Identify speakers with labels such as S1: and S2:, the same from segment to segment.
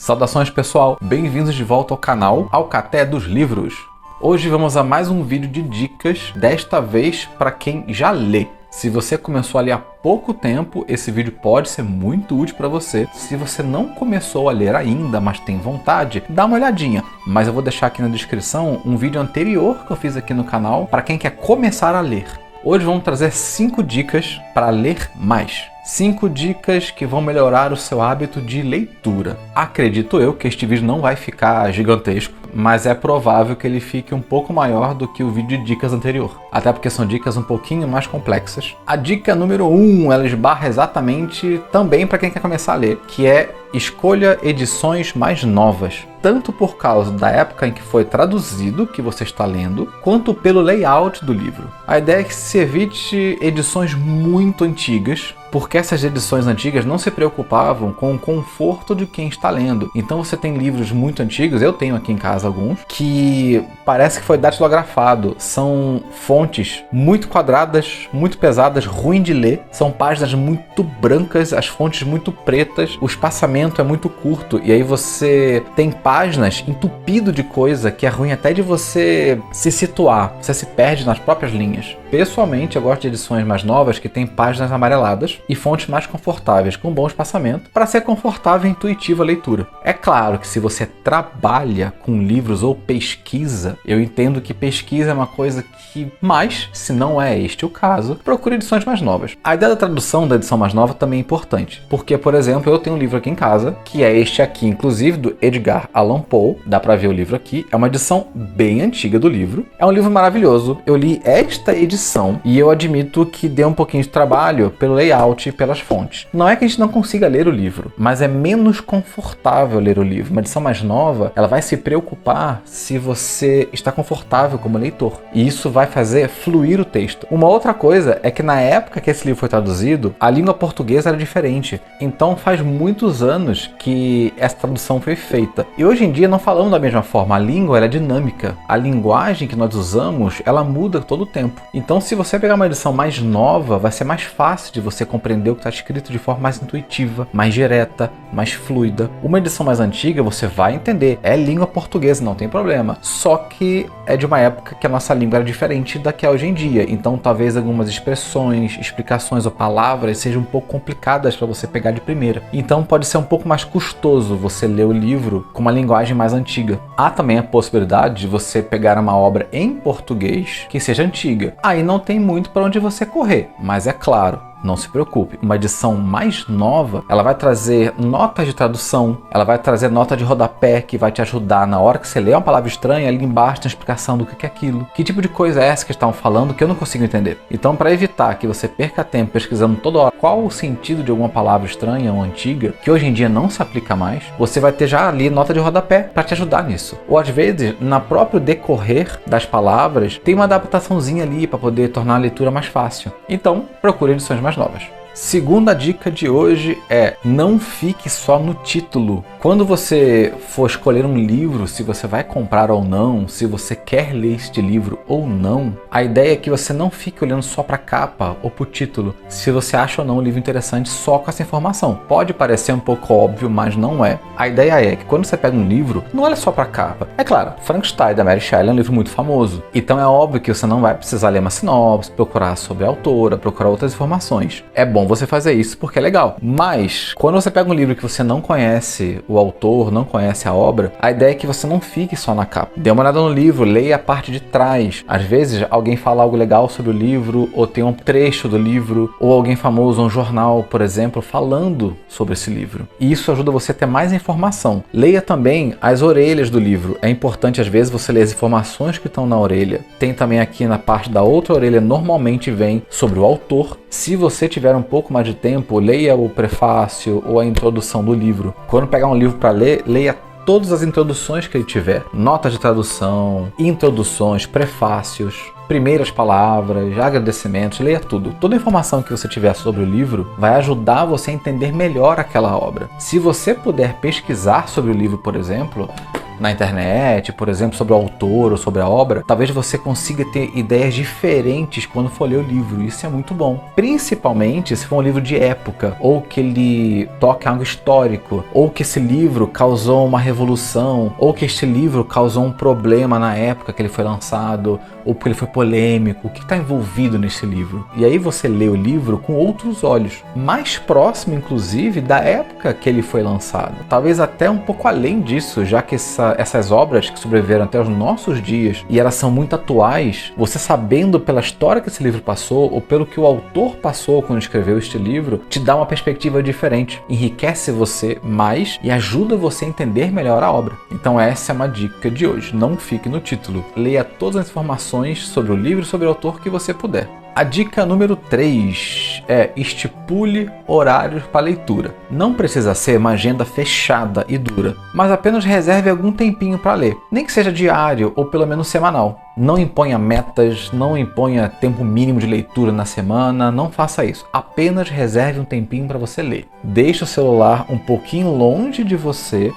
S1: Saudações pessoal, bem-vindos de volta ao canal Alcaté dos Livros. Hoje vamos a mais um vídeo de dicas, desta vez para quem já lê. Se você começou a ler há pouco tempo, esse vídeo pode ser muito útil para você. Se você não começou a ler ainda, mas tem vontade, dá uma olhadinha. Mas eu vou deixar aqui na descrição um vídeo anterior que eu fiz aqui no canal para quem quer começar a ler. Hoje vamos trazer 5 dicas para ler mais. 5 dicas que vão melhorar o seu hábito de leitura. Acredito eu que este vídeo não vai ficar gigantesco, mas é provável que ele fique um pouco maior do que o vídeo de dicas anterior. Até porque são dicas um pouquinho mais complexas. A dica número 1, ela esbarra exatamente também para quem quer começar a ler, que é escolha edições mais novas. Tanto por causa da época em que foi traduzido que você está lendo, quanto pelo layout do livro. A ideia é que se evite edições muito antigas, porque essas edições antigas não se preocupavam com o conforto de quem está lendo. Então você tem livros muito antigos, eu tenho aqui em casa alguns, que parece que foi datilografado. São fontes muito quadradas, muito pesadas, ruim de ler. São páginas muito brancas, as fontes muito pretas, o espaçamento é muito curto. E aí você tem páginas entupido de coisa que é ruim até de você se situar. Você se perde nas próprias linhas. Pessoalmente, eu gosto de edições mais novas que têm páginas amareladas e fontes mais confortáveis, com bom espaçamento, para ser confortável e intuitiva a leitura. É claro que se você trabalha com livros ou pesquisa, eu entendo que pesquisa é uma coisa que, mas, se não é este o caso, procure edições mais novas. A ideia da tradução da edição mais nova também é importante, porque, por exemplo, eu tenho um livro aqui em casa, que é este aqui, inclusive, do Edgar Allan Poe, dá para ver o livro aqui, é uma edição bem antiga do livro, é um livro maravilhoso, eu li esta edição e eu admito que deu um pouquinho de trabalho pelo layout e pelas fontes. Não é que a gente não consiga ler o livro, mas é menos confortável ler o livro. Uma edição mais nova, ela vai se preocupar se você está confortável como leitor. E isso vai fazer fluir o texto. Uma outra coisa é que na época que esse livro foi traduzido, a língua portuguesa era diferente. Então faz muitos anos que essa tradução foi feita. E hoje em dia não falamos da mesma forma. A língua ela é dinâmica. A linguagem que nós usamos, ela muda todo o tempo. Então se você pegar uma edição mais nova, vai ser mais fácil de você compreender o que está escrito de forma mais intuitiva, mais direta, mais fluida. Uma edição mais antiga você vai entender, é língua portuguesa, não tem problema. Só que é de uma época que a nossa língua era diferente da que é hoje em dia. Então talvez algumas expressões, explicações ou palavras sejam um pouco complicadas para você pegar de primeira. Então pode ser um pouco mais custoso você ler o livro com uma linguagem mais antiga. Há também a possibilidade de você pegar uma obra em português que seja antiga. Aí não tem muito para onde você correr, mas é claro, não se preocupe, uma edição mais nova, ela vai trazer notas de tradução, ela vai trazer nota de rodapé que vai te ajudar na hora que você lê uma palavra estranha, ali embaixo tem a explicação do que é aquilo. Que tipo de coisa é essa que estão falando que eu não consigo entender? Então, para evitar que você perca tempo pesquisando toda hora qual o sentido de alguma palavra estranha ou antiga, que hoje em dia não se aplica mais, você vai ter já ali nota de rodapé para te ajudar nisso. Ou às vezes, na próprio decorrer das palavras, tem uma adaptaçãozinha ali para poder tornar a leitura mais fácil. Então, procure edições mais novas. Segunda dica de hoje é: não fique só no título. Quando você for escolher um livro, se você vai comprar ou não, se você quer ler este livro ou não, a ideia é que você não fique olhando só para a capa ou para o título, se você acha ou não um livro interessante só com essa informação. Pode parecer um pouco óbvio, mas não é. A ideia é que quando você pega um livro, não olha só para a capa. É claro, Frankenstein, da Mary Shelley, é um livro muito famoso. Então é óbvio que você não vai precisar ler uma sinopse, procurar sobre a autora, procurar outras informações. É bom você fazer isso porque é legal. Mas, quando você pega um livro que você não conhece o autor, não conhece a obra, a ideia é que você não fique só na capa. Dê uma olhada no livro, leia a parte de trás. Às vezes, alguém fala algo legal sobre o livro, ou tem um trecho do livro, ou alguém famoso, um jornal, por exemplo, falando sobre esse livro. E isso ajuda você a ter mais informação. Leia também as orelhas do livro. É importante, às vezes, você ler as informações que estão na orelha. Tem também aqui na parte da outra orelha, normalmente vem sobre o autor. Se você tiver um pouco mais de tempo, leia o prefácio ou a introdução do livro. Quando pegar um livro para ler, leia todas as introduções que ele tiver. Notas de tradução, introduções, prefácios, primeiras palavras, agradecimentos, leia tudo. Toda a informação que você tiver sobre o livro vai ajudar você a entender melhor aquela obra. Se você puder pesquisar sobre o livro, por exemplo, na internet, por exemplo, sobre o autor ou sobre a obra, talvez você consiga ter ideias diferentes quando for ler o livro. Isso é muito bom. Principalmente se for um livro de época, ou que ele toca algo histórico, ou que esse livro causou uma revolução, ou que este livro causou um problema na época que ele foi lançado, ou porque ele foi polêmico. O que está envolvido nesse livro? E aí você lê o livro com outros olhos, mais próximo, inclusive, da época que ele foi lançado. Talvez até um pouco além disso, já que essas obras que sobreviveram até os nossos dias e elas são muito atuais, você sabendo pela história que esse livro passou, ou pelo que o autor passou quando escreveu este livro, te dá uma perspectiva diferente, enriquece você mais e ajuda você a entender melhor a obra. Então essa é uma dica de hoje. Não fique no título. Leia todas as informações sobre o livro e sobre o autor que você puder. A dica número 3 é: estipule horários para leitura. Não precisa ser uma agenda fechada e dura, mas apenas reserve algum tempinho para ler, nem que seja diário ou pelo menos semanal. Não imponha metas, não imponha tempo mínimo de leitura na semana, não faça isso. Apenas reserve um tempinho para você ler. Deixe o celular um pouquinho longe de você,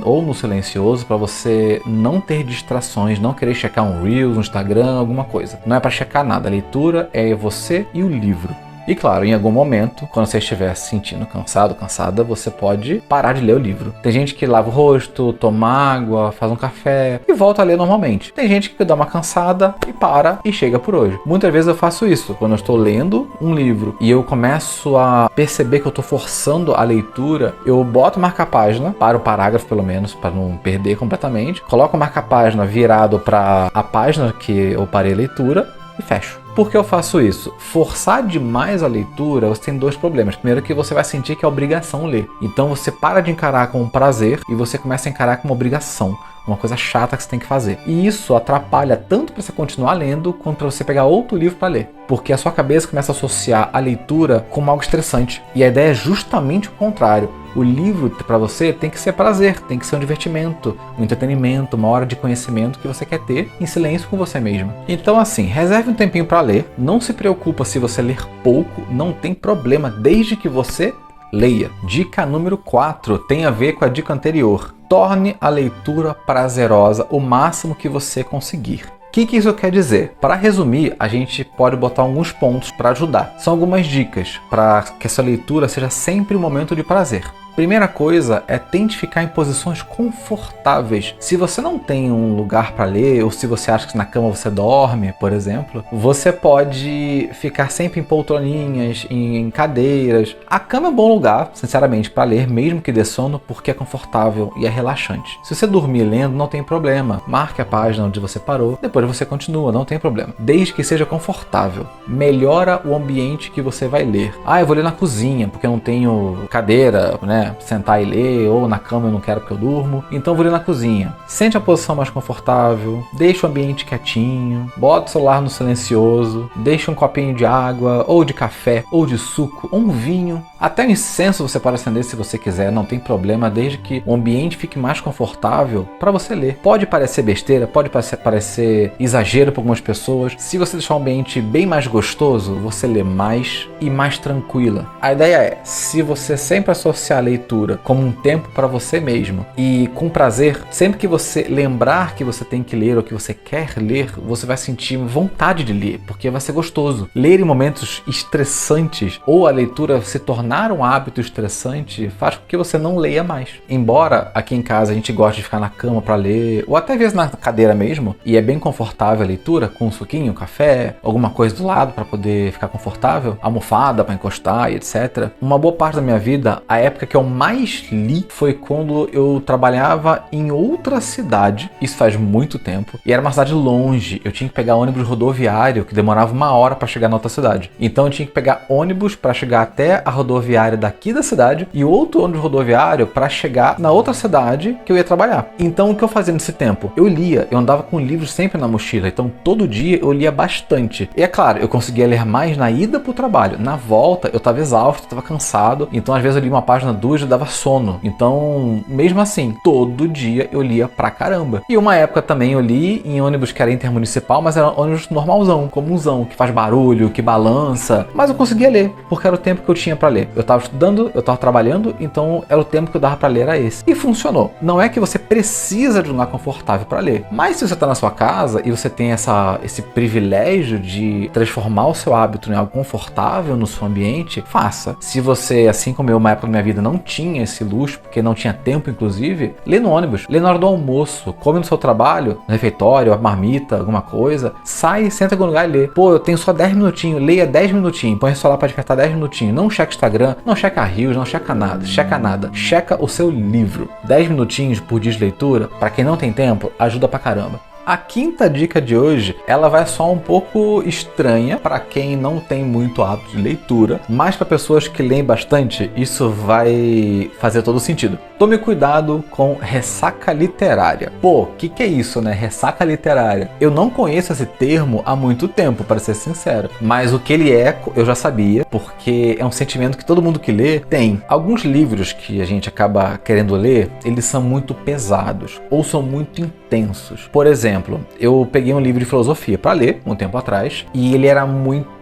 S1: ou no silencioso, para você não ter distrações, não querer checar um Reels, um Instagram, alguma coisa. Não é para checar nada. A leitura é você e o livro. E claro, em algum momento, quando você estiver se sentindo cansado, cansada, você pode parar de ler o livro. Tem gente que lava o rosto, toma água, faz um café e volta a ler normalmente. Tem gente que dá uma cansada e para e chega por hoje. Muitas vezes eu faço isso. Quando eu estou lendo um livro e eu começo a perceber que eu estou forçando a leitura, eu boto o marca-página, para o parágrafo pelo menos, para não perder completamente, coloco o marca-página virado para a página que eu parei a leitura e fecho. Por que eu faço isso? Forçar demais a leitura, você tem dois problemas. Primeiro, que você vai sentir que é obrigação ler. Então você para de encarar como um prazer e você começa a encarar como uma obrigação. Uma coisa chata que você tem que fazer. E isso atrapalha tanto para você continuar lendo, quanto para você pegar outro livro para ler. Porque a sua cabeça começa a associar a leitura com algo estressante. E a ideia é justamente o contrário. O livro, para você, tem que ser prazer, tem que ser um divertimento, um entretenimento, uma hora de conhecimento que você quer ter em silêncio com você mesmo. Então, assim, reserve um tempinho para ler. Não se preocupa se você ler pouco, não tem problema, desde que você leia. Dica número 4 tem a ver com a dica anterior. Torne a leitura prazerosa o máximo que você conseguir. O que isso quer dizer? Para resumir, a gente pode botar alguns pontos para ajudar. São algumas dicas para que essa leitura seja sempre um momento de prazer. Primeira coisa é tente ficar em posições confortáveis. Se você não tem um lugar para ler, ou se você acha que na cama você dorme, por exemplo, você pode ficar sempre em poltroninhas, em cadeiras. A cama é um bom lugar, sinceramente, para ler, mesmo que dê sono, porque é confortável e é relaxante. Se você dormir lendo, não tem problema. Marque a página onde você parou, depois você continua, não tem problema. Desde que seja confortável. Melhora o ambiente que você vai ler. Eu vou ler na cozinha, porque eu não tenho cadeira, né? Sentar e ler, ou na cama eu não quero porque eu durmo, então vou ler na cozinha. Sente a posição mais confortável, deixa o ambiente quietinho, bota o celular no silencioso, deixa um copinho de água, ou de café, ou de suco, ou um vinho, até um incenso você pode acender se você quiser, não tem problema, desde que o ambiente fique mais confortável para você ler. Pode parecer besteira, pode parecer exagero para algumas pessoas. Se você deixar o ambiente bem mais gostoso, você lê mais e mais tranquila. A ideia é, se você sempre associar a leitura como um tempo para você mesmo e com prazer, sempre que você lembrar que você tem que ler ou que você quer ler, você vai sentir vontade de ler, porque vai ser gostoso. Ler em momentos estressantes ou a leitura se tornar um hábito estressante faz com que você não leia mais. Embora aqui em casa a gente goste de ficar na cama para ler, ou até às vezes na cadeira mesmo, e é bem confortável a leitura, com um suquinho, um café, alguma coisa do lado para poder ficar confortável, almofada para encostar e etc. Uma boa parte da minha vida, a época que eu mais li foi quando eu trabalhava em outra cidade, isso faz muito tempo, e era uma cidade longe, eu tinha que pegar ônibus rodoviário que demorava 1 hora para chegar na outra cidade. Então eu tinha que pegar ônibus para chegar até a rodoviária daqui da cidade e outro ônibus rodoviário para chegar na outra cidade que eu ia trabalhar. Então o que eu fazia nesse tempo? Eu lia, eu andava com livros sempre na mochila, então todo dia eu lia bastante. E é claro, eu conseguia ler mais na ida pro trabalho. Na volta eu estava exausto, estava cansado, então às vezes eu li uma página juventude dava sono. Então, mesmo assim, todo dia eu lia pra caramba. E uma época também eu li em ônibus que era intermunicipal, mas era ônibus normalzão, comunzão, que faz barulho, que balança. Mas eu conseguia ler, porque era o tempo que eu tinha pra ler. Eu tava estudando, eu tava trabalhando, então era o tempo que eu dava pra ler, era esse. E funcionou. Não é que você precisa de um lugar confortável pra ler. Mas se você tá na sua casa e você tem esse privilégio de transformar o seu hábito em algo confortável no seu ambiente, faça. Se você, assim como eu, uma época da minha vida não tinha esse luxo, porque não tinha tempo, inclusive, lê no ônibus, lê na hora do almoço, come no seu trabalho, no refeitório, a marmita, alguma coisa, sai, senta em algum lugar e lê. Pô, eu tenho só 10 minutinhos, leia 10 minutinhos, põe o celular pra despertar 10 minutinhos, não checa Instagram, não checa Reels, não checa nada, checa o seu livro. 10 minutinhos por dia de leitura, pra quem não tem tempo, ajuda pra caramba. A quinta dica de hoje, ela vai soar um pouco estranha para quem não tem muito hábito de leitura, mas para pessoas que leem bastante, isso vai fazer todo sentido. Tome cuidado com ressaca literária. Pô, o que é isso, né? Ressaca literária. Eu não conheço esse termo há muito tempo, para ser sincero, mas o que ele é, eu já sabia, porque é um sentimento que todo mundo que lê tem. Alguns livros que a gente acaba querendo ler, eles são muito pesados ou são muito intensos. Por exemplo, eu peguei um livro de filosofia para ler um tempo atrás e ele era muito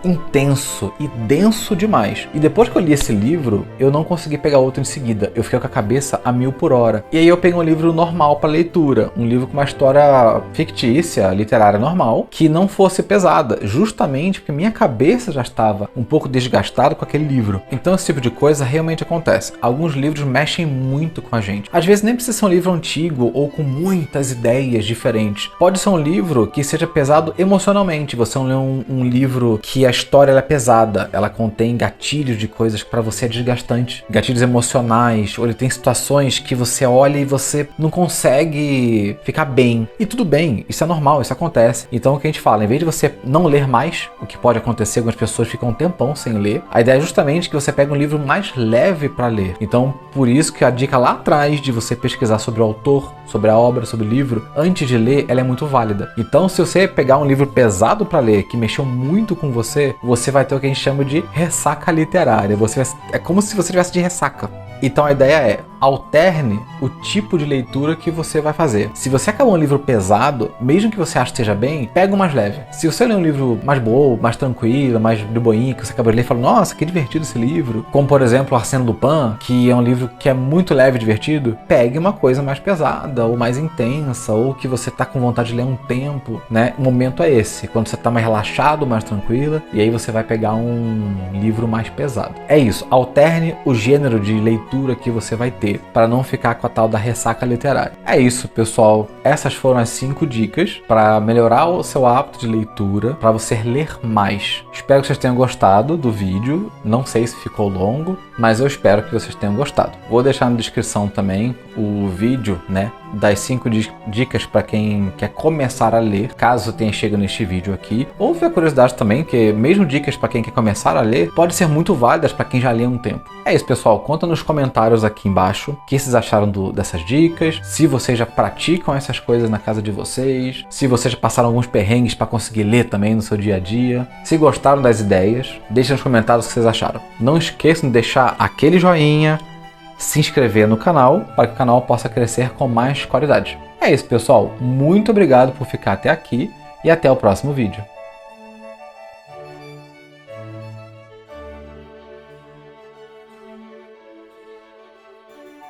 S1: intenso e denso demais. E depois que eu li esse livro, eu não consegui pegar outro em seguida. Eu fiquei com a cabeça a 1000 por hora. E aí eu peguei um livro normal para leitura, um livro com uma história fictícia, literária normal, que não fosse pesada, justamente porque minha cabeça já estava um pouco desgastada com aquele livro. Então esse tipo de coisa realmente acontece. Alguns livros mexem muito com a gente. Às vezes nem precisa ser um livro antigo ou com muitas ideias diferentes. Pode ser um livro que seja pesado emocionalmente. Você lê um livro que a história ela é pesada, ela contém gatilhos de coisas que para você é desgastante, gatilhos emocionais, ou ele tem situações que você olha e você não consegue ficar bem. E tudo bem, isso é normal, isso acontece. Então o que a gente fala, em vez de você não ler mais, o que pode acontecer, algumas pessoas ficam um tempão sem ler, a ideia é justamente que você pegue um livro mais leve para ler. Então por isso que a dica lá atrás de você pesquisar sobre o autor, sobre a obra, sobre o livro, antes de ler, ela é muito válida. Então se você pegar um livro pesado para ler, que mexeu muito com você, você vai ter o que a gente chama de ressaca literária. É como se você tivesse de ressaca. Então a ideia é, alterne o tipo de leitura que você vai fazer. Se você acabou um livro pesado, mesmo que você ache que esteja bem, pega o mais leve. Se você lê um livro mais bobo, mais tranquilo, mais de boinha, que você acabou de ler e fala, nossa, que divertido esse livro, como por exemplo Arsène Lupin, que é um livro que é muito leve e divertido, pegue uma coisa mais pesada, ou mais intensa, ou que você tá com vontade de ler um tempo, né? O momento é esse, quando você tá mais relaxado, mais tranquila, e aí você vai pegar um livro mais pesado. É isso, alterne o gênero de leitura que você vai ter, para não ficar com a tal da ressaca literária. É isso, pessoal. Essas foram as 5 dicas para melhorar o seu hábito de leitura, para você ler mais. Espero que vocês tenham gostado do vídeo. Não sei se ficou longo, mas eu espero que vocês tenham gostado. Vou deixar na descrição também o vídeo, né, das 5 dicas para quem quer começar a ler, caso tenha chegado neste vídeo aqui. Ou ver curiosidade também, que mesmo dicas para quem quer começar a ler, pode ser muito válidas para quem já lê há um tempo. É isso, pessoal. Conta nos comentários aqui embaixo o que vocês acharam dessas dicas, se vocês já praticam essas coisas na casa de vocês, se vocês já passaram alguns perrengues para conseguir ler também no seu dia a dia, se gostaram das ideias, deixem nos comentários o que vocês acharam. Não esqueçam de deixar aquele joinha, se inscrever no canal para que o canal possa crescer com mais qualidade. É isso, pessoal. Muito obrigado por ficar até aqui e até o próximo vídeo.